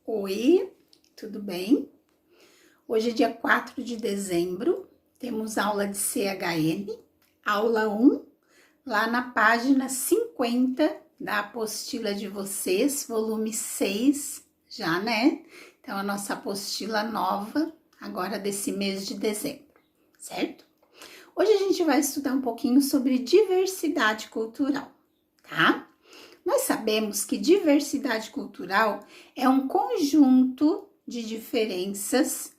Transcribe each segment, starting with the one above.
Oi, tudo bem? Hoje é dia 4 de dezembro, temos aula de CHN, aula 1, lá na página 50 da apostila de vocês, volume 6, já, né? Então, a nossa apostila nova, agora desse mês de dezembro, certo? Hoje a gente vai estudar um pouquinho sobre diversidade cultural, tá? Nós sabemos que diversidade cultural é um conjunto de diferenças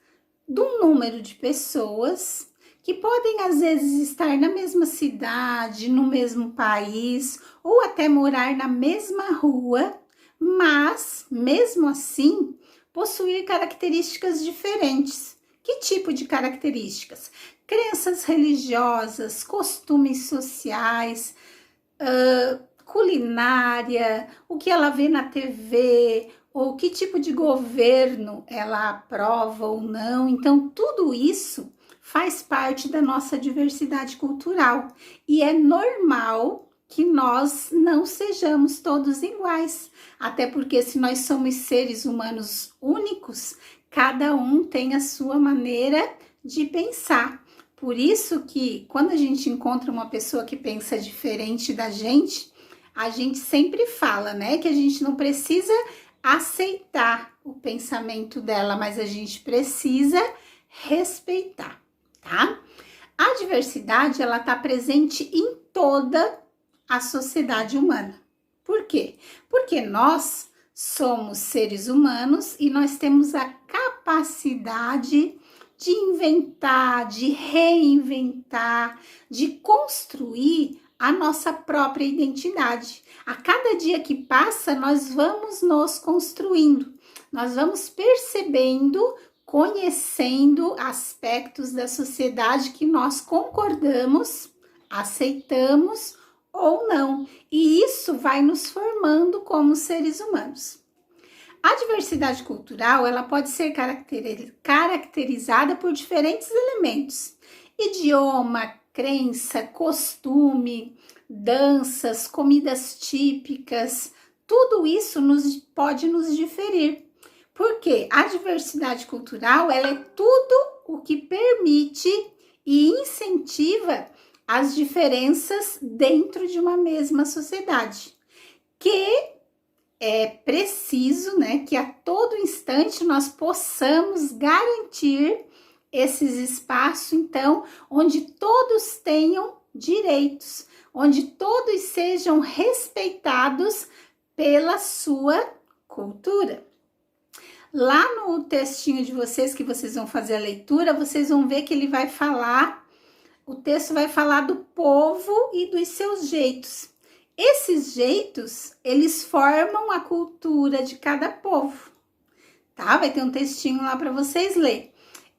do número de pessoas que podem às vezes estar na mesma cidade, no mesmo país ou até morar na mesma rua, mas mesmo assim possuir características diferentes. Que tipo de características? Crenças religiosas, costumes sociais, culinária, o que ela vê na TV, ou que tipo de governo ela aprova ou não. Então, tudo isso faz parte da nossa diversidade cultural e é normal que nós não sejamos todos iguais, até porque se nós somos seres humanos únicos, cada um tem a sua maneira de pensar. Por isso que quando a gente encontra uma pessoa que pensa diferente da gente, a gente sempre fala, né, que a gente não precisa aceitar o pensamento dela, mas a gente precisa respeitar, tá? A diversidade, ela tá presente em toda a sociedade humana. Por quê? Porque nós somos seres humanos e nós temos a capacidade de inventar, de reinventar, de construir a nossa própria identidade. A cada dia que passa, nós vamos nos construindo, nós vamos percebendo, conhecendo aspectos da sociedade que nós concordamos, aceitamos ou não. E isso vai nos formando como seres humanos. A diversidade cultural, ela pode ser caracterizada por diferentes elementos: idioma, crença, costume, danças, comidas típicas, tudo isso pode nos diferir. Porque a diversidade cultural, ela é tudo o que permite e incentiva as diferenças dentro de uma mesma sociedade, que é preciso, né, que a todo instante nós possamos garantir esses espaços, então, onde todos tenham direitos, onde todos sejam respeitados pela sua cultura. Lá no textinho de vocês, que vocês vão fazer a leitura, vocês vão ver que ele vai falar, o texto vai falar do povo e dos seus jeitos. Esses jeitos, eles formam a cultura de cada povo, tá? Vai ter um textinho lá para vocês lerem.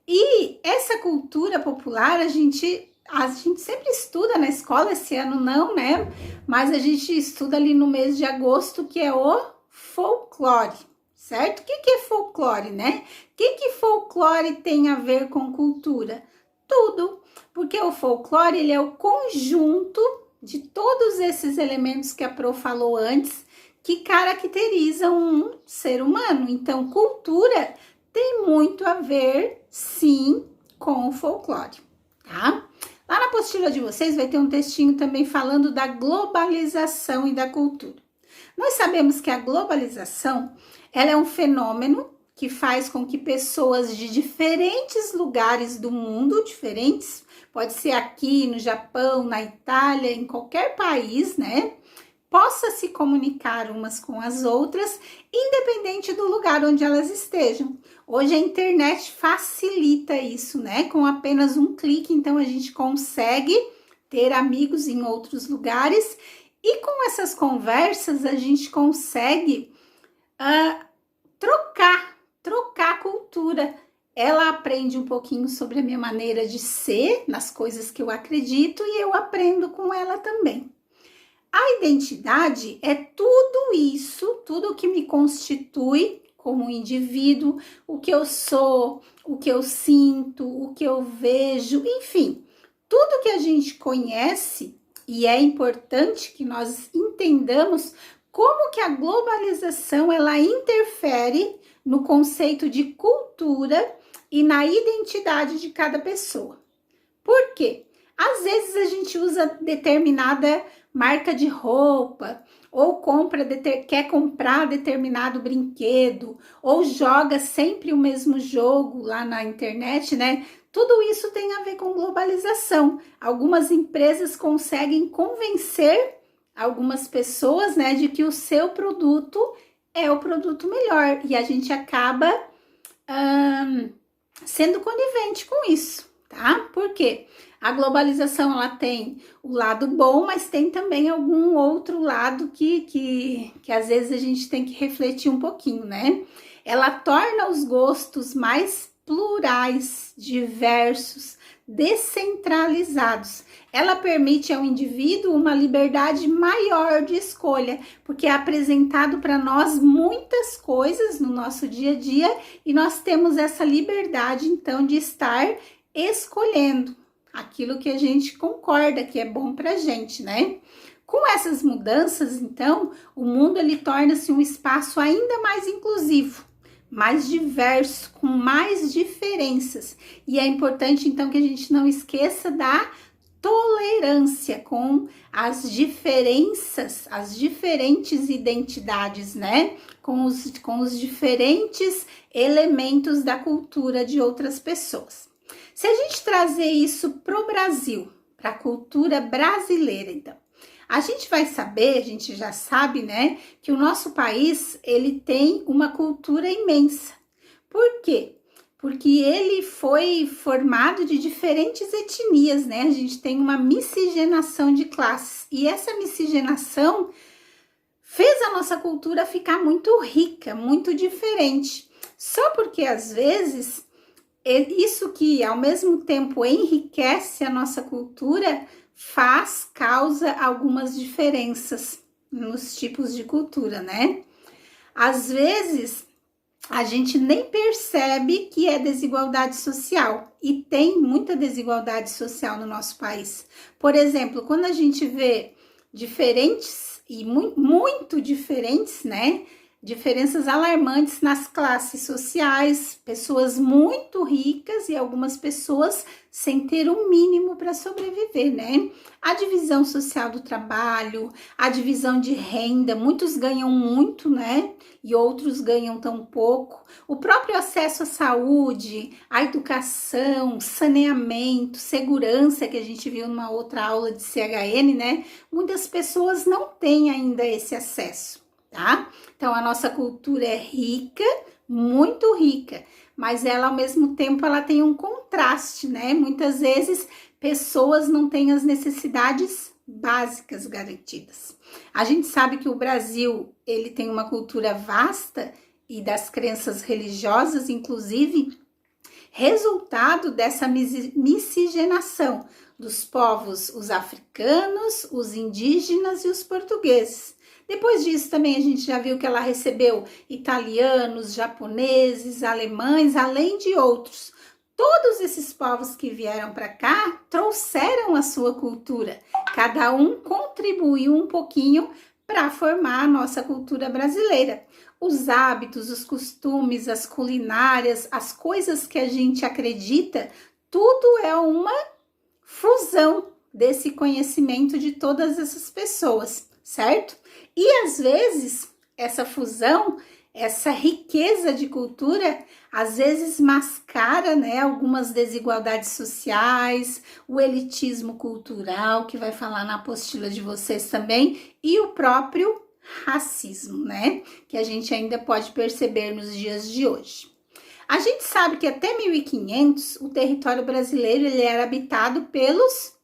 E essa cultura popular, a gente sempre estuda na escola, esse ano não, né? Mas a gente estuda ali no mês de agosto, que é o folclore, certo? O que é folclore, né? O que folclore tem a ver com cultura? Tudo, porque o folclore, ele é o conjunto de todos esses elementos que a Pro falou antes, que caracterizam um ser humano. Então, cultura tem muito a ver, sim, com o folclore, tá? Lá na apostila de vocês vai ter um textinho também falando da globalização e da cultura. Nós sabemos que a globalização, ela é um fenômeno que faz com que pessoas de diferentes lugares do mundo, diferentes, pode ser aqui no Japão, na Itália, em qualquer país, né, possa se comunicar umas com as outras, independente do lugar onde elas estejam. Hoje a internet facilita isso, né? Com apenas um clique, então a gente consegue ter amigos em outros lugares e com essas conversas a gente consegue trocar cultura. Ela aprende um pouquinho sobre a minha maneira de ser, nas coisas que eu acredito, e eu aprendo com ela também. A identidade é tudo isso, tudo que me constitui como indivíduo, o que eu sou, o que eu sinto, o que eu vejo, enfim, tudo que a gente conhece, e é importante que nós entendamos como que a globalização ela interfere no conceito de cultura e na identidade de cada pessoa. Por quê? Às vezes a gente usa determinada marca de roupa, ou quer comprar determinado brinquedo, ou joga sempre o mesmo jogo lá na internet, né? Tudo isso tem a ver com globalização. Algumas empresas conseguem convencer algumas pessoas, né, de que o seu produto é o produto melhor, e a gente acaba sendo conivente com isso, tá? Por quê? A globalização, ela tem o lado bom, mas tem também algum outro lado que às vezes a gente tem que refletir um pouquinho, né? Ela torna os gostos mais plurais, diversos, descentralizados. Ela permite ao indivíduo uma liberdade maior de escolha, porque é apresentado para nós muitas coisas no nosso dia a dia e nós temos essa liberdade, então, de estar escolhendo aquilo que a gente concorda que é bom pra gente, né? Com essas mudanças, então, o mundo ele torna-se um espaço ainda mais inclusivo, mais diverso, com mais diferenças. E é importante, então, que a gente não esqueça da tolerância com as diferenças, as diferentes identidades, né? Com os diferentes elementos da cultura de outras pessoas. Se a gente trazer isso para o Brasil, para a cultura brasileira, então, a gente vai saber, a gente já sabe, né, que o nosso país, ele tem uma cultura imensa. Por quê? Porque ele foi formado de diferentes etnias, né? A gente tem uma miscigenação de classes. E essa miscigenação fez a nossa cultura ficar muito rica, muito diferente. Só porque, às vezes, isso que ao mesmo tempo enriquece a nossa cultura, causa algumas diferenças nos tipos de cultura, né? Às vezes, a gente nem percebe que é desigualdade social, e tem muita desigualdade social no nosso país. Por exemplo, quando a gente vê diferentes e muito diferentes, né? Diferenças alarmantes nas classes sociais, pessoas muito ricas e algumas pessoas sem ter um mínimo para sobreviver, né? A divisão social do trabalho, a divisão de renda, muitos ganham muito, né? E outros ganham tão pouco. O próprio acesso à saúde, à educação, saneamento, segurança, que a gente viu numa outra aula de CHN, né? Muitas pessoas não têm ainda esse acesso. Tá? Então, a nossa cultura é rica, muito rica, mas ela, ao mesmo tempo, ela tem um contraste, né? Muitas vezes, pessoas não têm as necessidades básicas garantidas. A gente sabe que o Brasil, ele tem uma cultura vasta e das crenças religiosas, inclusive, resultado dessa miscigenação dos povos, os africanos, os indígenas e os portugueses. Depois disso também a gente já viu que ela recebeu italianos, japoneses, alemães, além de outros. Todos esses povos que vieram para cá trouxeram a sua cultura. Cada um contribuiu um pouquinho para formar a nossa cultura brasileira. Os hábitos, os costumes, as culinárias, as coisas que a gente acredita, tudo é uma fusão desse conhecimento de todas essas pessoas, certo? E às vezes essa fusão, essa riqueza de cultura, às vezes mascara, né, algumas desigualdades sociais, o elitismo cultural, que vai falar na apostila de vocês também, e o próprio racismo, né, que a gente ainda pode perceber nos dias de hoje. A gente sabe que até 1500 o território brasileiro ele era habitado pelos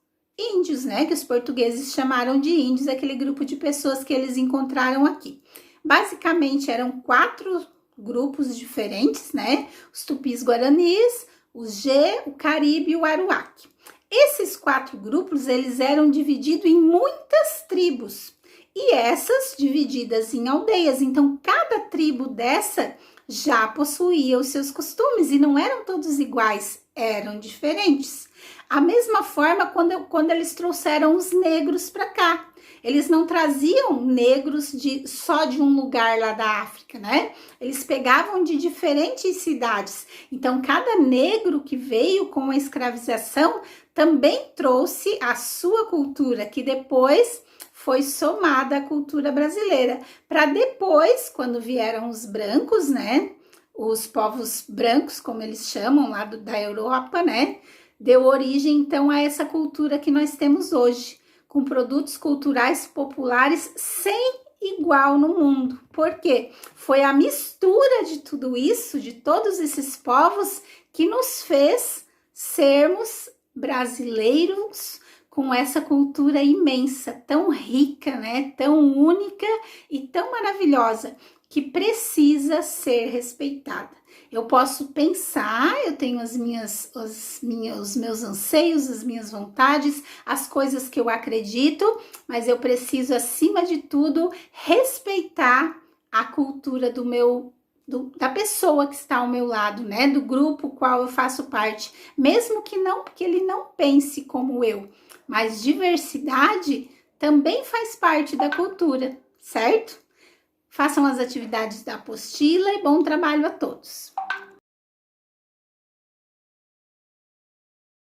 índios, né, que os portugueses chamaram de índios, aquele grupo de pessoas que eles encontraram aqui. Basicamente eram 4 grupos diferentes, né, os tupis-guaranis, o G, o Caribe e o Aruac. Esses 4 grupos, eles eram divididos em muitas tribos, e essas divididas em aldeias, então cada tribo dessa já possuía os seus costumes, e não eram todos iguais, eram diferentes. A mesma forma quando eles trouxeram os negros para cá. eles não traziam negros só de um lugar lá da África, né? Eles pegavam de diferentes cidades. Então, cada negro que veio com a escravização também trouxe a sua cultura, que depois foi somada à cultura brasileira. Para depois, quando vieram os brancos, né? Os povos brancos, como eles chamam lá da Europa, né? Deu origem, então, a essa cultura que nós temos hoje, com produtos culturais populares sem igual no mundo. Por quê? Foi a mistura de tudo isso, de todos esses povos, que nos fez sermos brasileiros com essa cultura imensa, tão rica, né? Tão única e tão maravilhosa, que precisa ser respeitada. Eu posso pensar, eu tenho os meus anseios, as minhas vontades, as coisas que eu acredito, mas eu preciso, acima de tudo, respeitar a cultura da pessoa que está ao meu lado, né? Do grupo qual eu faço parte, mesmo que ele não pense como eu, mas diversidade também faz parte da cultura, certo? Façam as atividades da apostila e bom trabalho a todos!